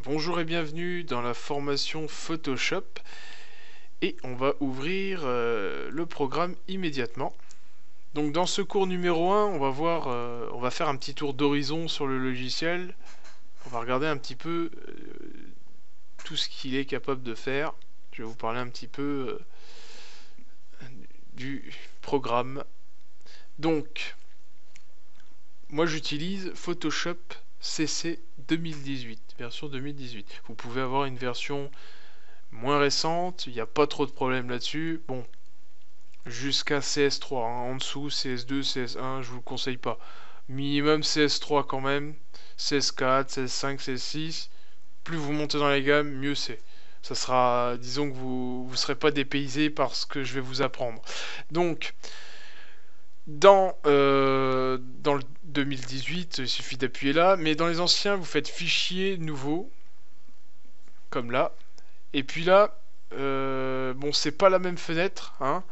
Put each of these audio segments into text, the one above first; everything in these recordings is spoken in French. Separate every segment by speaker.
Speaker 1: Bonjour et bienvenue dans la formation Photoshop et on va ouvrir le programme immédiatement. Donc dans ce cours numéro 1, on va faire un petit tour d'horizon sur le logiciel. On va regarder un petit peu tout ce qu'il est capable de faire. Je vais vous parler un petit peu du programme. Donc, moi j'utilise Photoshop CC 2018, version 2018. Vous pouvez avoir une version moins récente, il n'y a pas trop de problèmes là-dessus. Bon, jusqu'à CS3, hein. En dessous, CS2, CS1, je vous le conseille pas. Minimum CS3 quand même, CS4, CS5, CS6. Plus vous montez dans les gammes, mieux c'est. Ça sera, disons que vous ne serez pas dépaysé par ce que je vais vous apprendre. Donc, dans le 2018, il suffit d'appuyer là, mais dans les anciens, vous faites fichier nouveau, comme là. Et puis là, bon, c'est pas la même fenêtre, hein,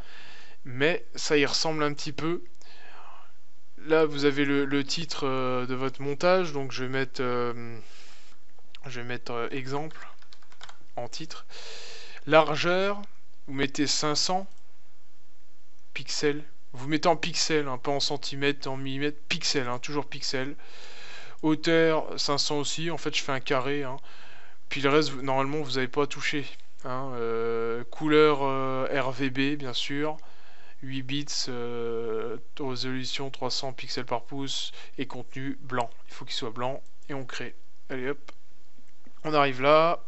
Speaker 1: mais ça y ressemble un petit peu. Là, vous avez le titre de votre montage, donc je vais mettre exemple en titre. Largeur, vous mettez 500 pixels. Vous mettez en pixels, hein, pas en centimètres, en millimètres, pixels, hein, toujours pixels. Hauteur, 500 aussi. En fait, je fais un carré, hein. Puis le reste, normalement, vous n'avez pas à toucher, hein. Couleur RVB, bien sûr. 8 bits, résolution 300 pixels par pouce et contenu blanc. Il faut qu'il soit blanc et on crée. Allez hop, on arrive là.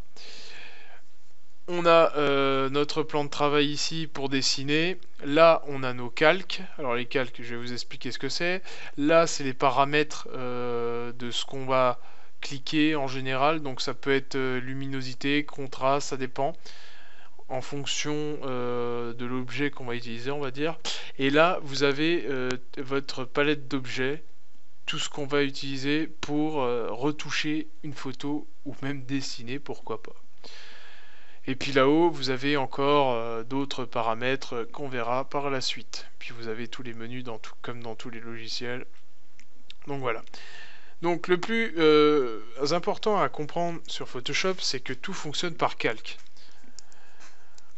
Speaker 1: On a notre plan de travail ici pour dessiner. Là, on a nos calques. Alors les calques, je vais vous expliquer ce que c'est. Là, c'est les paramètres de ce qu'on va cliquer en général. Donc ça peut être luminosité, contraste, ça dépend en fonction de l'objet qu'on va utiliser, on va dire. Et là, vous avez votre palette d'objets, tout ce qu'on va utiliser pour retoucher une photo ou même dessiner, pourquoi pas. Et puis là-haut, vous avez encore d'autres paramètres qu'on verra par la suite. Puis vous avez tous les menus comme dans tous les logiciels. Donc voilà. Donc le plus important à comprendre sur Photoshop, c'est que tout fonctionne par calque.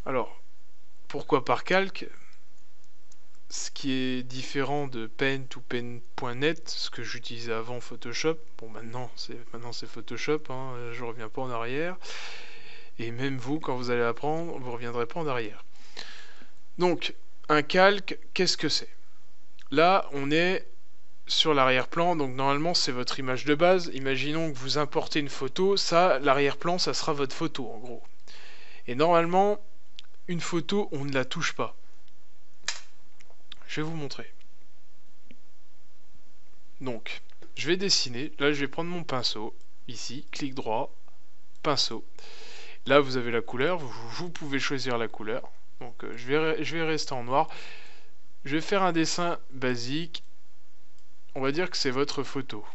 Speaker 1: Alors, pourquoi par calque? Ce qui est différent de Paint ou Paint.net, ce que j'utilisais avant Photoshop. Bon, maintenant c'est Photoshop, hein, je reviens pas en arrière. Et même vous, quand vous allez apprendre, vous reviendrez pas en arrière. Donc, un calque, qu'est-ce que c'est? Là, on est sur l'arrière-plan, donc normalement c'est votre image de base. Imaginons que vous importez une photo, ça, l'arrière-plan, ça sera votre photo en gros. Et normalement, une photo, on ne la touche pas. Je vais vous montrer. Donc, je vais dessiner. Là, je vais prendre mon pinceau. Ici, clic droit, pinceau. Là, vous avez la couleur. Vous pouvez choisir la couleur. Donc, je vais rester en noir. Je vais faire un dessin basique. On va dire que c'est votre photo.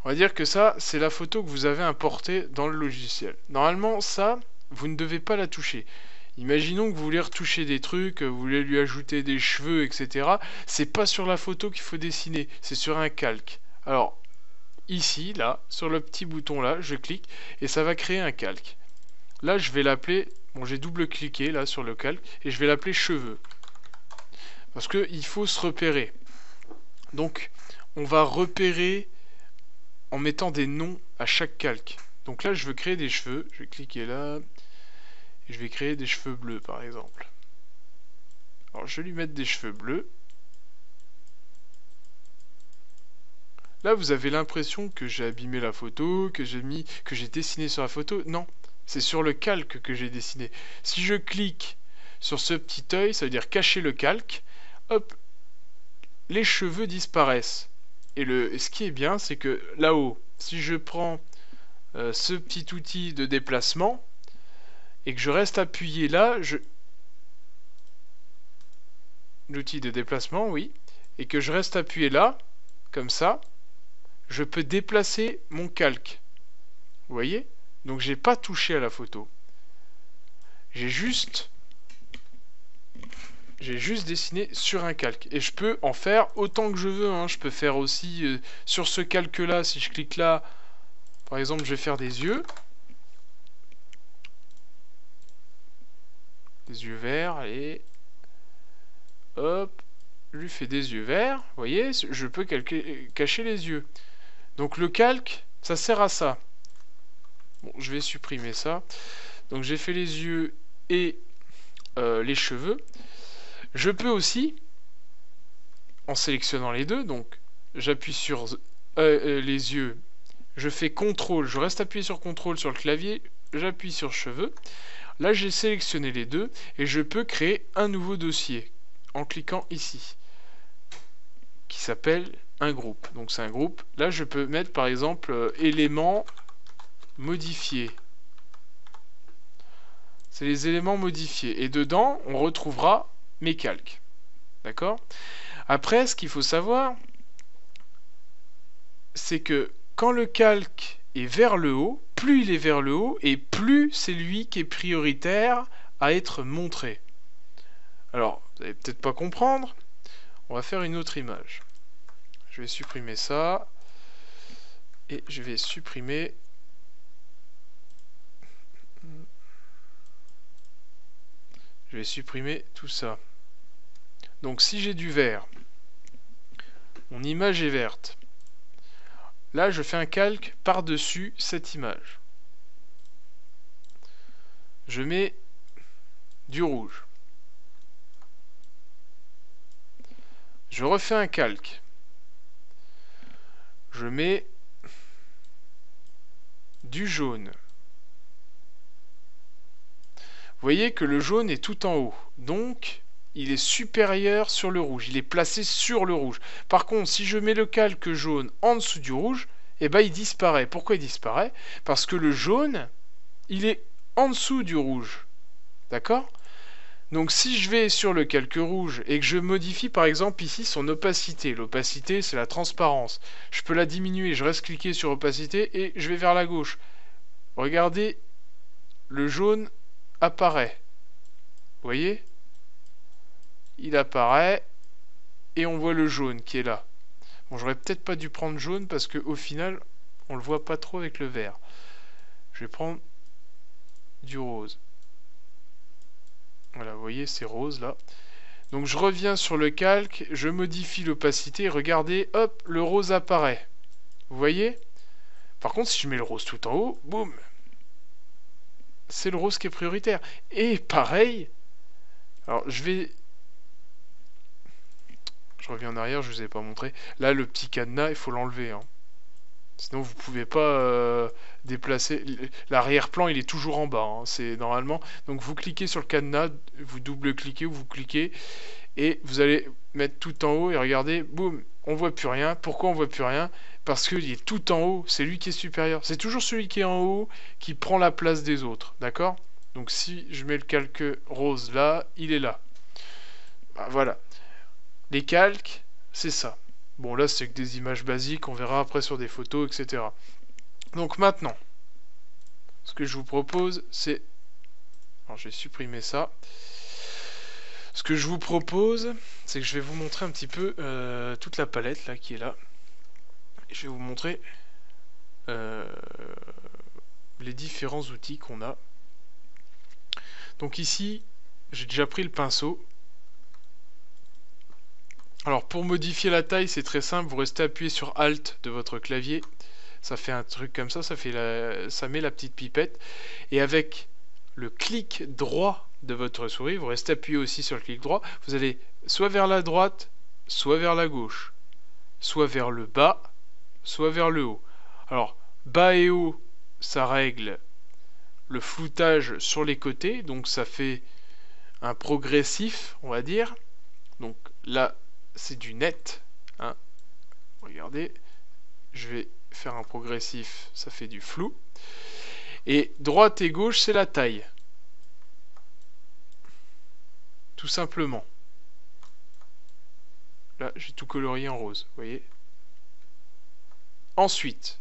Speaker 1: On va dire que ça, c'est la photo que vous avez importée dans le logiciel. Normalement, ça, vous ne devez pas la toucher. Imaginons que vous voulez retoucher des trucs, vous voulez lui ajouter des cheveux, etc. C'est pas sur la photo qu'il faut dessiner, c'est sur un calque. Alors, ici, là, sur le petit bouton là, je clique et ça va créer un calque. Là, je vais l'appeler, bon, j'ai double-cliqué là sur le calque et je vais l'appeler cheveux. Parce qu'il faut se repérer. Donc, on va repérer en mettant des noms à chaque calque. Donc là, je veux créer des cheveux, je vais cliquer là. Je vais créer des cheveux bleus par exemple. Alors je vais lui mettre des cheveux bleus. Là vous avez l'impression que j'ai abîmé la photo, que j'ai dessiné sur la photo. Non, c'est sur le calque que j'ai dessiné. Si je clique sur ce petit œil, ça veut dire cacher le calque. Hop, les cheveux disparaissent. Et ce qui est bien, c'est que là-haut, si je prends ce petit outil de déplacement, et que je reste appuyé là, l'outil de déplacement, oui, et que je reste appuyé là, comme ça, je peux déplacer mon calque. Vous voyez? Donc j'ai pas touché à la photo. J'ai juste j'ai juste dessiné sur un calque. Et je peux en faire autant que je veux, hein. Je peux faire aussi sur ce calque-là, si je clique là, par exemple, je vais faire des yeux. Des yeux verts, et hop, je lui fais des yeux verts. Vous voyez, je peux cacher les yeux. Donc le calque, ça sert à ça. Bon, je vais supprimer ça. Donc j'ai fait les yeux et les cheveux. Je peux aussi, en sélectionnant les deux, donc j'appuie sur les yeux, je fais CTRL, je reste appuyé sur CTRL sur le clavier, j'appuie sur cheveux. Là j'ai sélectionné les deux et je peux créer un nouveau dossier en cliquant ici, qui s'appelle un groupe. Donc c'est un groupe. Là je peux mettre par exemple éléments modifiés. C'est les éléments modifiés. Et dedans, on retrouvera mes calques. D'accord? Après, ce qu'il faut savoir, c'est que quand le calque est vers le haut, plus il est vers le haut, et plus c'est lui qui est prioritaire à être montré. Alors, vous n'allez peut-être pas comprendre. On va faire une autre image. Je vais supprimer ça. Et je vais supprimer... Je vais supprimer tout ça. Donc si j'ai du vert, mon image est verte. Là, je fais un calque par-dessus cette image. Je mets du rouge. Je refais un calque. Je mets du jaune. Vous voyez que le jaune est tout en haut. Donc, il est supérieur sur le rouge. Il est placé sur le rouge. Par contre, si je mets le calque jaune en dessous du rouge, eh ben, il disparaît. Pourquoi il disparaît? Parce que le jaune, il est en dessous du rouge. D'accord? Donc si je vais sur le calque rouge et que je modifie par exemple ici son opacité, l'opacité c'est la transparence, je peux la diminuer, je reste cliqué sur opacité et je vais vers la gauche. Regardez, le jaune apparaît. Vous voyez? Il apparaît et on voit le jaune qui est là. Bon, j'aurais peut-être pas dû prendre jaune parce qu'au final, on le voit pas trop avec le vert. Je vais prendre du rose. Voilà, vous voyez, c'est rose là. Donc je reviens sur le calque, je modifie l'opacité, regardez, hop, le rose apparaît. Vous voyez? Par contre, si je mets le rose tout en haut, boum, c'est le rose qui est prioritaire. Et pareil, alors je reviens en arrière, je ne vous ai pas montré. Là, le petit cadenas, il faut l'enlever. Hein. Sinon, vous ne pouvez pas déplacer. L'arrière-plan, il est toujours en bas. Hein. C'est normalement. Donc, vous cliquez sur le cadenas, vous double-cliquez ou vous cliquez. Et vous allez mettre tout en haut. Et regardez, boum, on voit plus rien. Pourquoi on voit plus rien? Parce qu'il est tout en haut. C'est lui qui est supérieur. C'est toujours celui qui est en haut qui prend la place des autres. D'accord? Donc, si je mets le calque rose là, il est là. Bah, voilà. Les calques, c'est ça. Bon, là, c'est que des images basiques, on verra après sur des photos, etc. Donc maintenant, ce que je vous propose, c'est... Alors, je vais supprimer ça. Ce que je vous propose, c'est que je vais vous montrer un petit peu toute la palette, là, qui est là. Et je vais vous montrer les différents outils qu'on a. Donc ici, j'ai déjà pris le pinceau. Alors pour modifier la taille, c'est très simple, vous restez appuyé sur Alt de votre clavier, ça fait un truc comme ça, ça met la petite pipette, et avec le clic droit de votre souris, vous restez appuyé aussi sur le clic droit, vous allez soit vers la droite, soit vers la gauche, soit vers le bas, soit vers le haut. Alors bas et haut, ça règle le floutage sur les côtés, donc ça fait un progressif, on va dire. Donc là, c'est du net. Hein. Regardez, je vais faire un progressif, ça fait du flou. Et droite et gauche, c'est la taille. Tout simplement. Là, j'ai tout colorié en rose, vous voyez. Ensuite,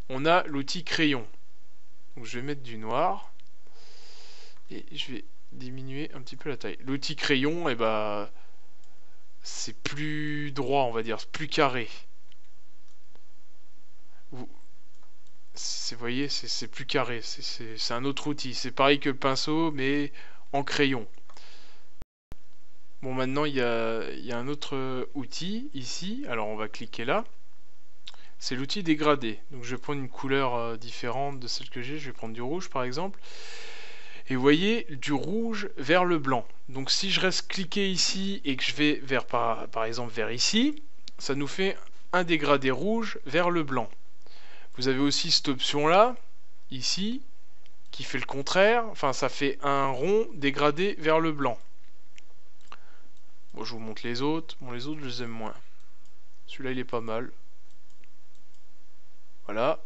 Speaker 1: on a l'outil crayon. Donc je vais mettre du noir. Et je vais diminuer un petit peu la taille. L'outil crayon, c'est plus droit, on va dire, plus carré. Vous voyez, c'est plus carré, c'est un autre outil. C'est pareil que le pinceau, mais en crayon. Bon, maintenant, il y a un autre outil ici. Alors, on va cliquer là. C'est l'outil dégradé. Donc, je vais prendre une couleur différente de celle que j'ai. Je vais prendre du rouge, par exemple. Et vous voyez, du rouge vers le blanc. Donc, si je reste cliqué ici et que je vais vers, par exemple, vers ici, ça nous fait un dégradé rouge vers le blanc. Vous avez aussi cette option-là, ici, qui fait le contraire. Enfin, ça fait un rond dégradé vers le blanc. Bon, je vous montre les autres. Bon, les autres, je les aime moins. Celui-là, il est pas mal. Voilà.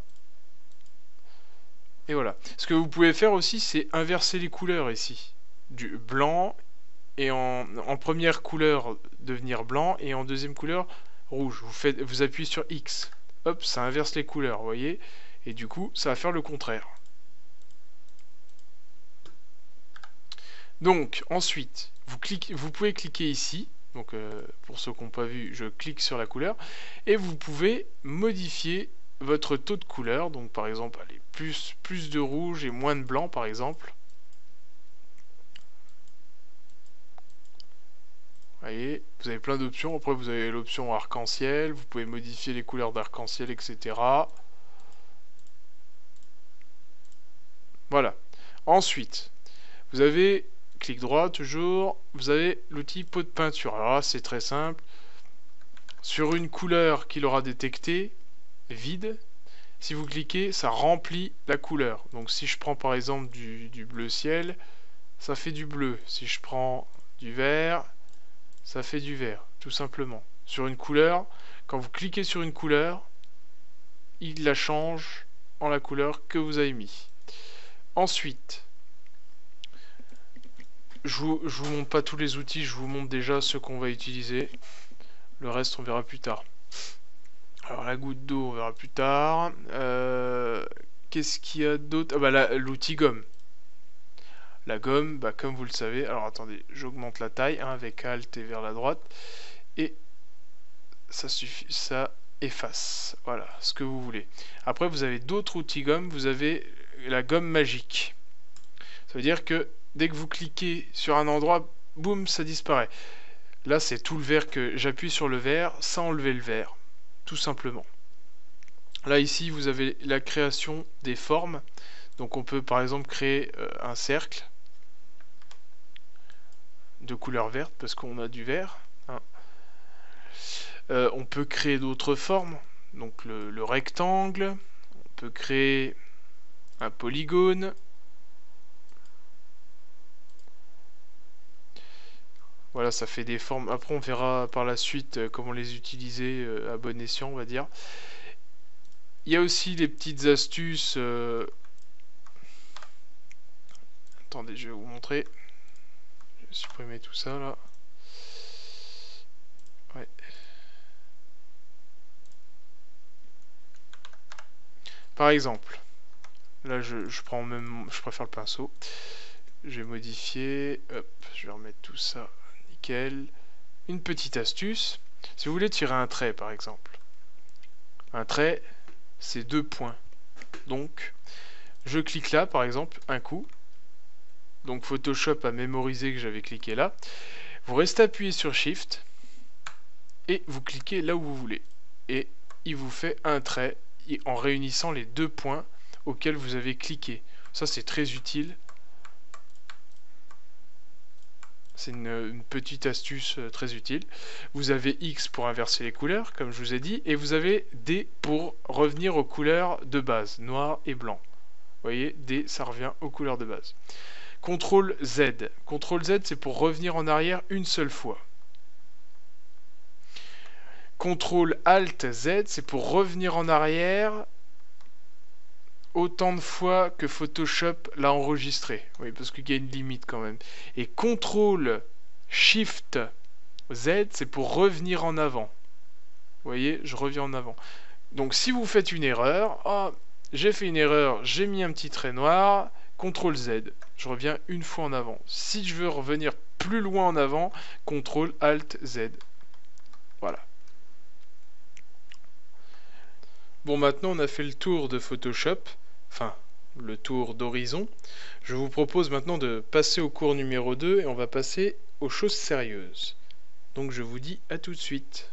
Speaker 1: Et voilà. Ce que vous pouvez faire aussi, c'est inverser les couleurs ici. Du blanc, et en première couleur, devenir blanc, et en deuxième couleur, rouge. Vous appuyez sur X. Hop, ça inverse les couleurs, vous voyez. Et du coup, ça va faire le contraire. Donc, ensuite, vous pouvez cliquer ici. Donc, pour ceux qui n'ont pas vu, je clique sur la couleur. Et vous pouvez modifier votre taux de couleur. Donc, par exemple, allez, plus de rouge et moins de blanc, par exemple. Vous voyez, vous avez plein d'options. Après, vous avez l'option arc-en-ciel. Vous pouvez modifier les couleurs d'arc-en-ciel, etc. Voilà. Ensuite, vous avez, clic droit toujours, vous avez l'outil pot de peinture. Alors là, c'est très simple. Sur une couleur qu'il aura détectée, vide, si vous cliquez, ça remplit la couleur. Donc si je prends par exemple du bleu ciel, ça fait du bleu. Si je prends du vert, ça fait du vert, tout simplement. Sur une couleur, quand vous cliquez sur une couleur, il la change en la couleur que vous avez mis. Ensuite, je vous montre pas tous les outils, je vous montre déjà ceux qu'on va utiliser. Le reste, on verra plus tard. Alors, la goutte d'eau, on verra plus tard. Qu'est-ce qu'il y a d'autre? Ah bah, l'outil gomme. La gomme, bah, comme vous le savez, alors attendez, j'augmente la taille avec Alt et vers la droite. Et ça suffit, ça efface. Voilà, ce que vous voulez. Après, vous avez d'autres outils gomme. Vous avez la gomme magique. Ça veut dire que dès que vous cliquez sur un endroit, boum, ça disparaît. Là, c'est tout le vert que j'appuie sur le vert, ça enlever le vert, tout simplement. Là, ici, vous avez la création des formes. Donc, on peut par exemple créer un cercle de couleur verte parce qu'on a du vert. Hein. On peut créer d'autres formes. Donc, le rectangle. On peut créer un polygone. Voilà, ça fait des formes. Après, on verra par la suite comment les utiliser à bon escient, on va dire. Il y a aussi les petites astuces. Attendez, je vais vous montrer. Je vais supprimer tout ça là. Ouais. Par exemple, là je prends même, je préfère le pinceau. Je vais modifier. Hop, je vais remettre tout ça. Nickel. Une petite astuce. Si vous voulez tirer un trait, par exemple. Un trait, c'est 2 points. Donc, je clique là, par exemple, un coup. Donc, Photoshop a mémorisé que j'avais cliqué là. Vous restez appuyé sur Shift. Et vous cliquez là où vous voulez. Et il vous fait un trait en réunissant les 2 points auxquels vous avez cliqué. Ça, c'est très utile. C'est une petite astuce très utile. Vous avez X pour inverser les couleurs, comme je vous ai dit, et vous avez D pour revenir aux couleurs de base, noir et blanc. Vous voyez, D, ça revient aux couleurs de base. CTRL Z. CTRL Z, c'est pour revenir en arrière une seule fois. CTRL ALT Z, c'est pour revenir en arrière autant de fois que Photoshop l'a enregistré. Oui, parce qu'il y a une limite quand même. Et CTRL SHIFT Z, c'est pour revenir en avant. Vous voyez, je reviens en avant. Donc si vous faites une erreur, oh, j'ai fait une erreur, j'ai mis un petit trait noir, CTRL Z, je reviens une fois en avant. Si je veux revenir plus loin en avant, CTRL ALT Z. Voilà. Bon, maintenant on a fait le tour de Photoshop, enfin le tour d'horizon. Je vous propose maintenant de passer au cours numéro 2 et on va passer aux choses sérieuses. Donc je vous dis à tout de suite.